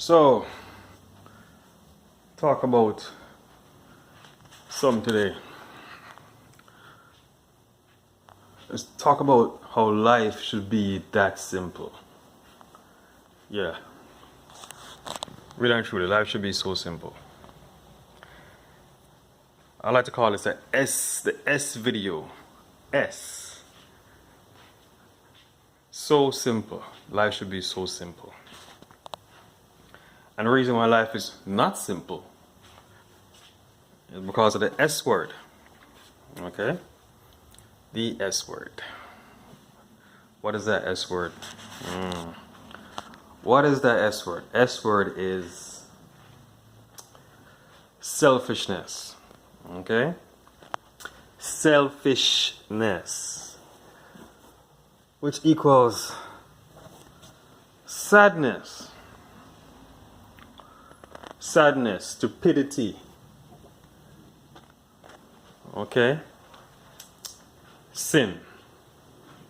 So, talk about some today. Let's talk about how life should be that simple. Yeah, really and truly, life should be so simple. I like to call this the S video. S. So simple. Life should be so simple. And the reason why life is not simple is because of the S word. Okay? The S word. What is that S word? What is that S word? S word is selfishness. Okay? Selfishness. Which equals sadness. Sadness, stupidity. Okay? Sin.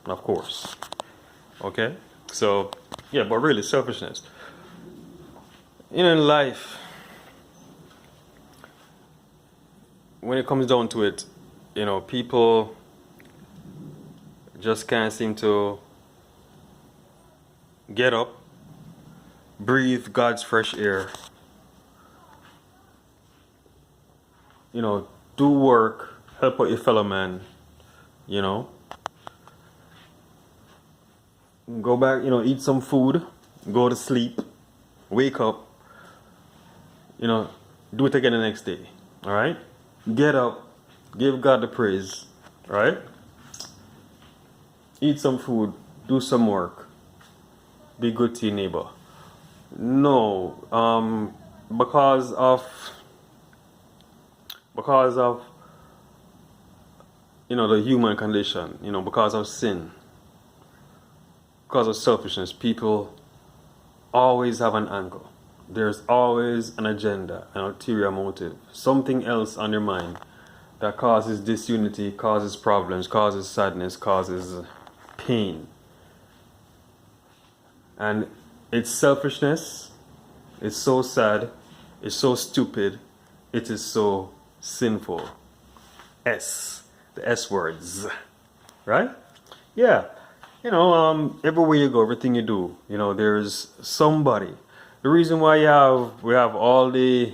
Of course. Okay? So, yeah, but really, selfishness. You know, in life, when it comes down to it, you know, people just can't seem to get up, breathe God's fresh air, you know, do work, help out your fellow man, you know, go back, you know, eat some food, go to sleep, wake up, you know, do it again the next day. All right? Get up, give God the praise, right? Eat some food, do some work, be good to your neighbor. No, because of you know, the human condition, you know, because of sin, because of selfishness, people always have an angle. There's always an agenda, an ulterior motive, something else on your mind that causes disunity, causes problems, causes sadness, causes pain. And it's selfishness, it's so sad, it's so stupid, it is so sinful. S, the S words, right? Yeah, you know, everywhere you go, everything you do, you know, there's somebody. The reason why we have all the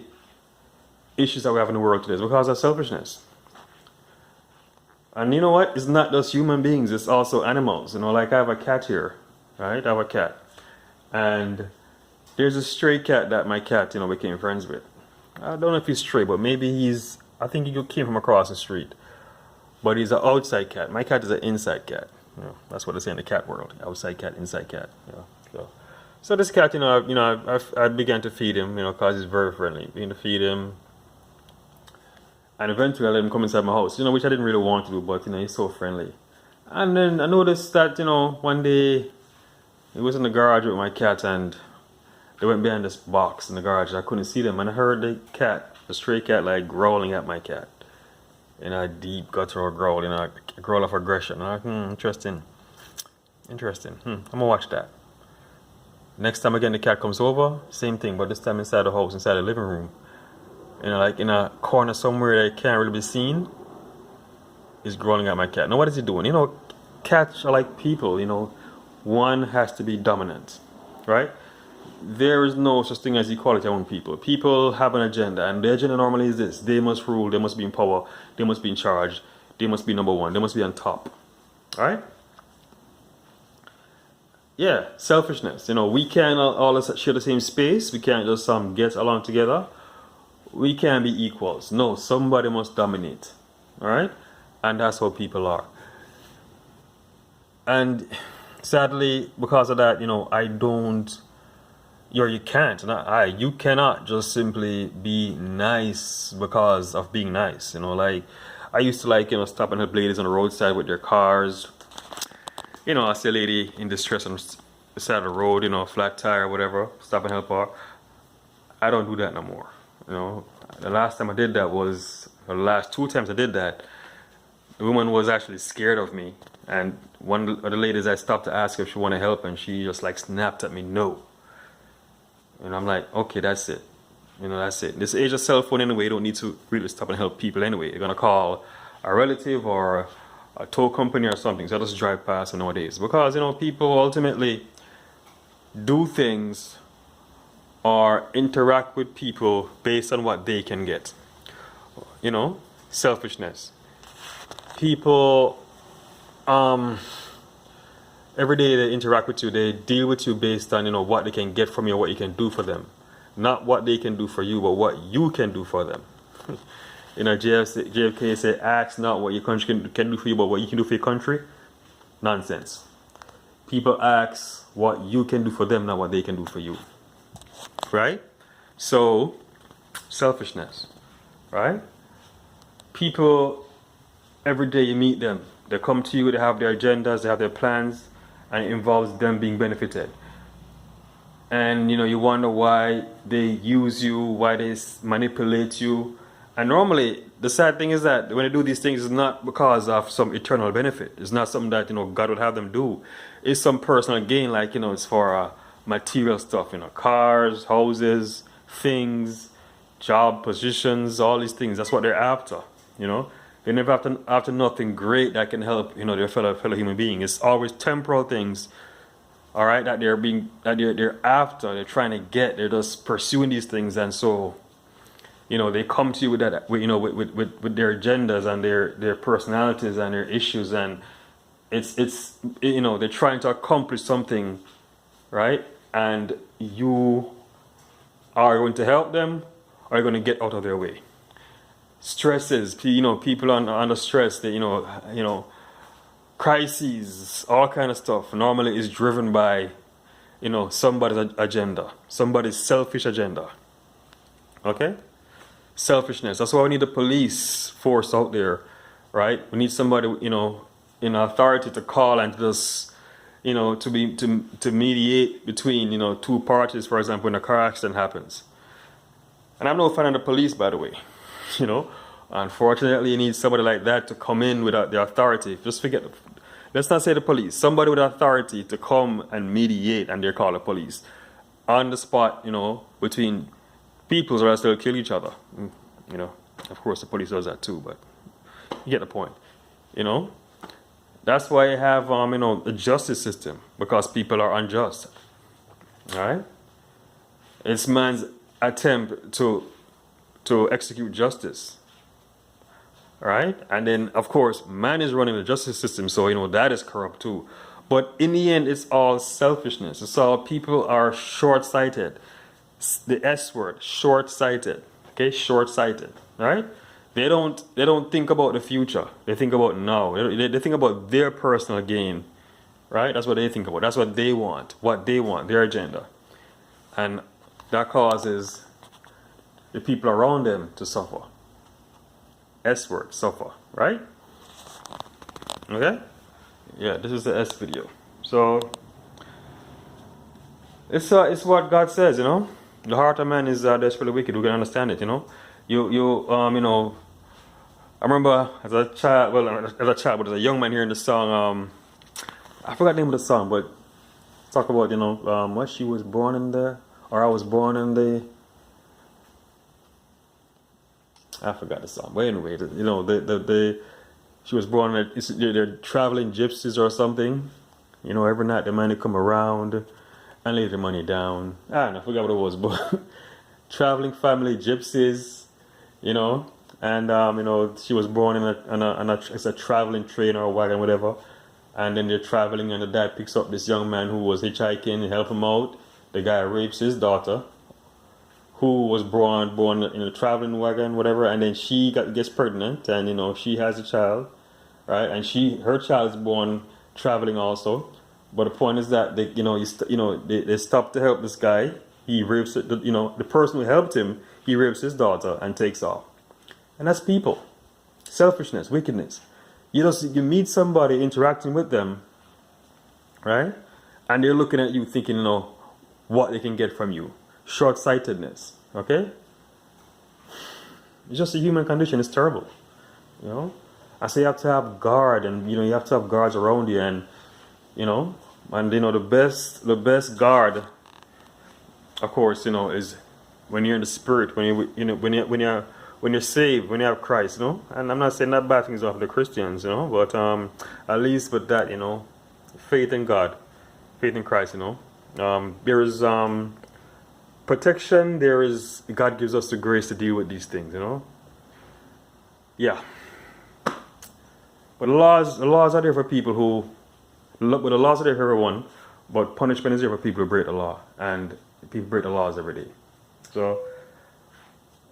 issues that we have in the world today is because of selfishness. And you know what? It's not just human beings, it's also animals. You know, like I have a cat here, right? I have a cat. And there's a stray cat that my cat, you know, became friends with. I don't know if he's stray, but maybe I think he came from across the street. But he's an outside cat. My cat is an inside cat. You know, that's what they say in the cat world. Outside cat, inside cat. You know, so this cat, I began to feed him, you know, because he's very friendly. Began to feed him. And eventually I let him come inside my house, you know, which I didn't really want to do, but, you know, he's so friendly. And then I noticed that, you know, one day he was in the garage with my cat and they went behind this box in the garage. I couldn't see them. And I heard the stray cat, like growling at my cat. In a deep guttural growl, you know, a growl of aggression. I'm like, interesting. I'm gonna watch that. Next time again the cat comes over, same thing, but this time inside the house, inside the living room. You know, like in a corner somewhere that can't really be seen. He's growling at my cat. Now what is he doing? You know, cats are like people, you know. One has to be dominant, right? There is no such thing as equality among people. People have an agenda, and the agenda normally is this: they must rule, they must be in power, they must be in charge, they must be number one, they must be on top. Alright? Yeah, selfishness. You know, we can't all share the same space, we can't just get along together. We can't be equals. No, somebody must dominate. Alright? And that's how people are. And sadly, because of that, you know, you can't, you cannot just simply be nice because of being nice, you know, like, I used to, like, you know, stop and help ladies on the roadside with their cars, you know, I see a lady in distress on the side of the road, you know, flat tire, whatever, stop and help her. I don't do that no more, you know. The last time I did that was, or the last 2 times I did that, the woman was actually scared of me, and one of the ladies I stopped to ask if she wanted help, and she just, like, snapped at me, no. And I'm like, okay, that's it. That's it. This age of cell phone anyway, you don't need to really stop and help people anyway. You're gonna call a relative or a tow company or something. So just drive past nowadays. Because, people ultimately do things or interact with people based on what they can get. Selfishness. People, every day they interact with you, they deal with you based on, what they can get from you, what you can do for them. Not what they can do for you, but what you can do for them. JFK said, ask not what your country can do for you, but what you can do for your country. Nonsense. People ask what you can do for them, not what they can do for you. Right? So, selfishness. Right? People, every day you meet them, they come to you, they have their agendas, they have their plans, and it involves them being benefited. And you wonder why they use you, why they manipulate you. And normally, the sad thing is that when they do these things, it's not because of some eternal benefit. It's not something that God would have them do. It's some personal gain, like it's for material stuff, cars, houses, things, job positions, all these things. That's what they're after. They never after nothing great that can help their fellow human being. It's always temporal things. All right, that they're after, they're trying to get, they're just pursuing these things, and so, they come to you with that, with their agendas and their personalities and their issues, and it's they're trying to accomplish something, right? And you are going to help them, or you're going to get out of their way. Stresses, people under stress, they, crises, all kind of stuff normally is driven by somebody's agenda, somebody's selfish agenda. Okay? Selfishness. That's why we need the police force out there, right? We need somebody in authority to call and to just to mediate between two parties, for example, when a car accident happens. And I'm no fan of the police, by the way. Unfortunately, you need somebody like that to come in without the authority. Just forget, let's not say the police. Somebody with authority to come and mediate, and they're called the police. On the spot, between peoples, or else they'll kill each other. Of course the police does that too, but you get the point. That's why you have, a justice system, because people are unjust. Alright? It's man's attempt to execute justice. Right? And then, of course, man is running the justice system, so, that is corrupt too. But in the end, it's all selfishness. It's all people are short-sighted. The S word, short-sighted. Okay? Short-sighted. Right? They don't think about the future. They think about now. They think about their personal gain. Right? That's what they think about. That's what they want. Their agenda. And that causes the people around them to suffer. S word, suffer, right? Okay? Yeah, this is the S video. So it's what God says, The heart of man is desperately wicked. We can understand it, I remember as a child, but as a young man hearing the song, I forgot the name of the song, but talk about, what she was born in the, or I was born in the, I forgot the song. But anyway, she was born at, they're traveling gypsies or something. Every night the money come around and lay the money down. I forgot what it was, but traveling family gypsies, and she was born in it's a traveling train or a wagon, whatever. And then they're traveling, and the dad picks up this young man who was hitchhiking and help him out. The guy rapes his daughter, who was born in a traveling wagon, whatever, and then she gets pregnant, and she has a child, right? And her child is born traveling also. But the point is that they stop to help this guy. He rapes the person who helped him. He rapes his daughter and takes off. And that's people, selfishness, wickedness. You meet somebody, interacting with them, right? And they're looking at you thinking, what they can get from you. Short-sightedness, okay? It's just a human condition. It's terrible, I say you have to have guard, and you have to have guards around you, and the best guard of course, is when you're in the spirit, when you're saved, when you have Christ, And I'm not saying that bad things of the Christians, but at least with that, faith in God, faith in Christ, there is protection. There is God gives us the grace to deal with these things, Yeah. But the laws are there for people who, but the laws are there for everyone. But punishment is there for people who break the law, and people break the laws every day. So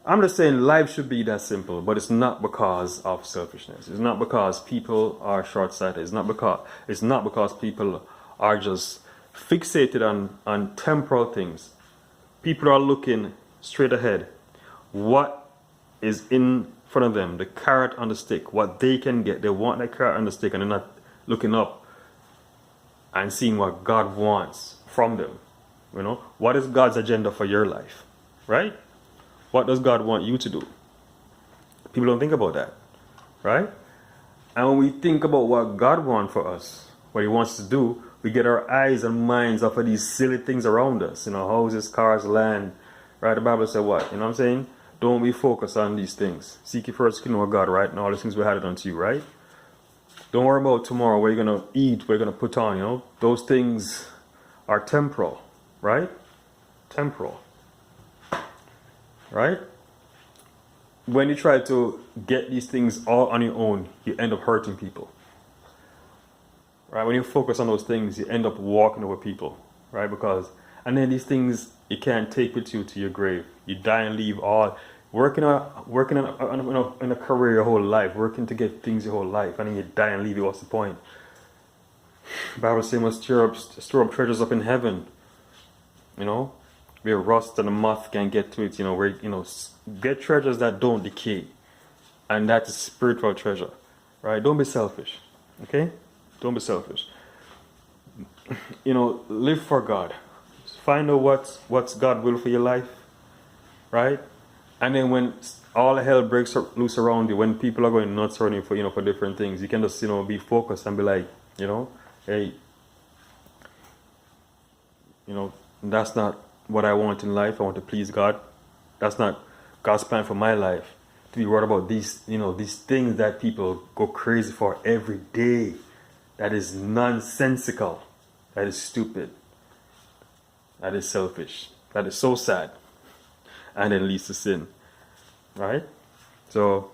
I'm just saying life should be that simple, but it's not because of selfishness. It's not because people are short-sighted. It's not because people are just fixated on temporal things. People are looking straight ahead. What is in front of them, the carrot on the stick, what they can get. They want that carrot on the stick, and they're not looking up and seeing what God wants from them. What is God's agenda for your life, right? What does God want you to do? People don't think about that, right? And when we think about what God wants for us, what He wants to do, we get our eyes and minds off of these silly things around us, houses, cars, land, right? The Bible said what? You know what I'm saying? Don't be focused on these things. Seek ye first the kingdom of God, right? And all these things we had it unto you, right? Don't worry about tomorrow, what you're going to eat, what you're going to put on, Those things are temporal, right? Temporal. Right? When you try to get these things all on your own, you end up hurting people. Right? When you focus on those things, you end up walking over people. Right? And then these things you can't take with you to your grave. You die and leave all. Working in a career your whole life, working to get things your whole life, and then you die and leave it. What's the point? The Bible says must store up treasures up in heaven. Where rust and the moth can get to it. Where get treasures that don't decay, and that's spiritual treasure. Right? Don't be selfish. Okay? Don't be selfish. Live for God. Find out what's God's will for your life. Right? And then when all hell breaks loose around you, when people are going nuts around you for different things, you can just be focused and be like, hey, that's not what I want in life. I want to please God. That's not God's plan for my life. To be worried about these things that people go crazy for every day. That is nonsensical. That is stupid. That is selfish. That is so sad. And it leads to sin. Right? So,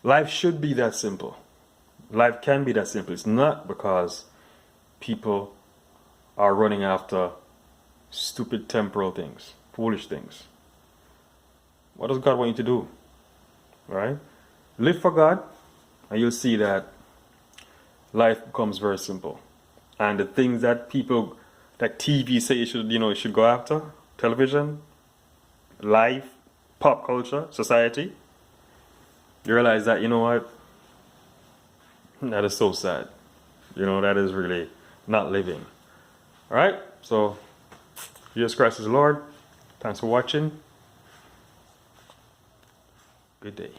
life should be that simple. Life can be that simple. It's not because people are running after stupid temporal things, foolish things. What does God want you to do? Right? Live for God, and you'll see that life becomes very simple. And the things that TV say you should go after, television, life, pop culture, society, you realize that, that is so sad. That is really not living. Alright? So, Jesus Christ is Lord. Thanks for watching. Good day.